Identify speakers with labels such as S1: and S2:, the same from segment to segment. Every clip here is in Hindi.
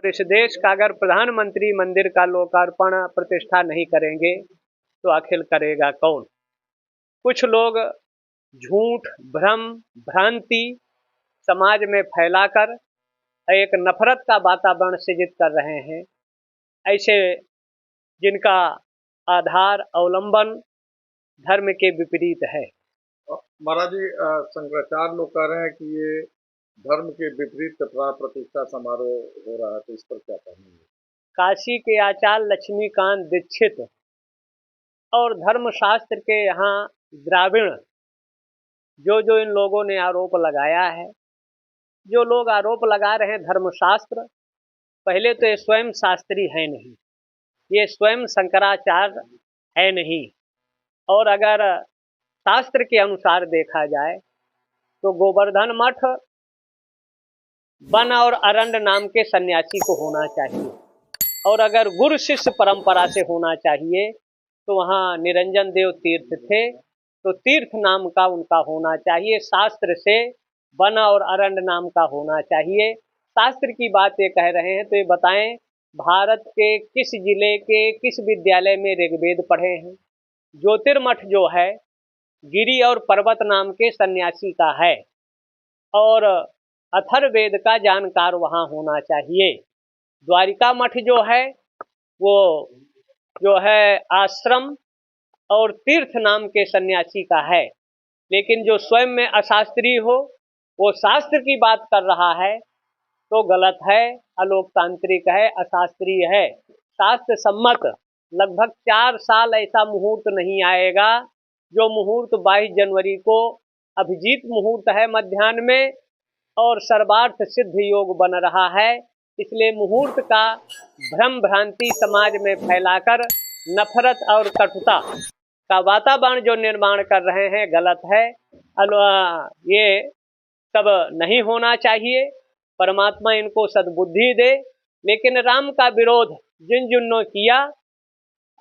S1: और इस देश का अगर प्रधानमंत्री मंदिर का लोकार्पण प्रतिष्ठा नहीं करेंगे तो आखिर करेगा कौन। कुछ लोग झूठ, भ्रम, भ्रांति समाज में फैलाकर एक नफरत का वातावरण सृजित कर रहे हैं। ऐसे जिनका आधार अवलंबन धर्म के विपरीत है।
S2: महाराज जी, शंकराचार्य लोग कह रहे हैं कि ये धर्म के विपरीत प्राण प्रतिष्ठा समारोह हो रहा है, तो इस पर क्या कहेंगे?
S1: काशी के आचार्य लक्ष्मीकांत दीक्षित और धर्मशास्त्र के यहाँ द्राविड़ जो इन लोगों ने आरोप लगाया है, जो लोग आरोप लगा रहे हैं धर्मशास्त्र, पहले तो ये स्वयं शास्त्री है नहीं, ये स्वयं शंकराचार्य है नहीं। और अगर शास्त्र के अनुसार देखा जाए तो गोवर्धन मठ वन और अरण्य नाम के सन्यासी को होना चाहिए, और अगर गुरु शिष्य परंपरा से होना चाहिए तो वहाँ निरंजन देव तीर्थ थे, तो तीर्थ नाम का उनका होना चाहिए। शास्त्र से वन और अरण्य नाम का होना चाहिए। शास्त्र की बात ये कह रहे हैं तो ये बताएं, भारत के किस जिले के किस विद्यालय में ऋग्वेद पढ़े हैं? ज्योतिर्मठ जो है गिरि और पर्वत नाम के सन्यासी का है, और अथर्ववेद का जानकार वहाँ होना चाहिए। द्वारिका मठ जो है वो जो है आश्रम और तीर्थ नाम के सन्यासी का है, लेकिन जो स्वयं में अशास्त्रीय हो, वो शास्त्र की बात कर रहा है तो गलत है, अलोकतांत्रिक है, अशास्त्रीय है। शास्त्र सम्मत लगभग 4 साल ऐसा मुहूर्त नहीं आएगा जो मुहूर्त 22 जनवरी को अभिजीत मुहूर्त है मध्याह्न में, और सर्वार्थ सिद्ध योग बन रहा है। इसलिए मुहूर्त का भ्रम भ्रांति समाज में फैलाकर नफरत और कटुता का वातावरण जो निर्माण कर रहे हैं गलत है। ये सब नहीं होना चाहिए। परमात्मा इनको सद्बुद्धि दे। लेकिन राम का विरोध जिन किया,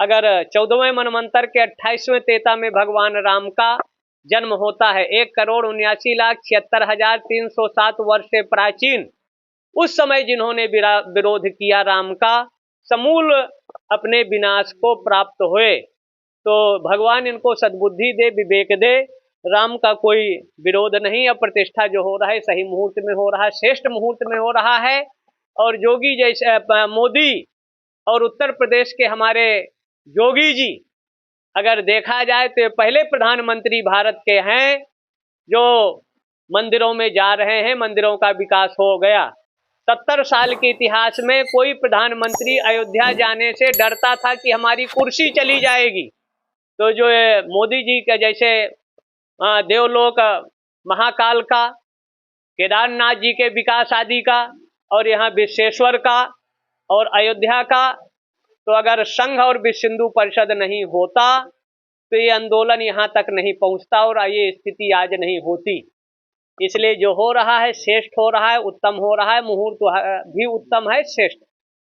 S1: अगर 14वें मनवंतर के 28वें तेता में भगवान राम का जन्म होता है 1,79,76,307 वर्ष से प्राचीन, उस समय जिन्होंने विरोध किया राम का, समूल अपने विनाश को प्राप्त हुए। तो भगवान इनको सद्बुद्धि दे, विवेक दे। राम का कोई विरोध नहीं। अब प्रतिष्ठा जो हो रहा है सही मुहूर्त में हो रहा है, श्रेष्ठ मुहूर्त में हो रहा है। और योगी जैसे मोदी और उत्तर प्रदेश के हमारे योगी जी, अगर देखा जाए तो पहले प्रधानमंत्री भारत के हैं जो मंदिरों में जा रहे हैं, मंदिरों का विकास हो गया। 70 साल के इतिहास में कोई प्रधानमंत्री अयोध्या जाने से डरता था कि हमारी कुर्सी चली जाएगी। तो जो मोदी जी के जैसे देवलोक महाकाल का, केदारनाथ जी के विकास आदि का, और यहाँ विश्वेश्वर का और अयोध्या का, तो अगर संघ और विश्व हिंदू परिषद नहीं होता तो ये आंदोलन यहाँ तक नहीं पहुँचता और ये स्थिति आज नहीं होती। इसलिए जो हो रहा है श्रेष्ठ हो रहा है, उत्तम हो रहा है, मुहूर्त भी उत्तम है, श्रेष्ठ।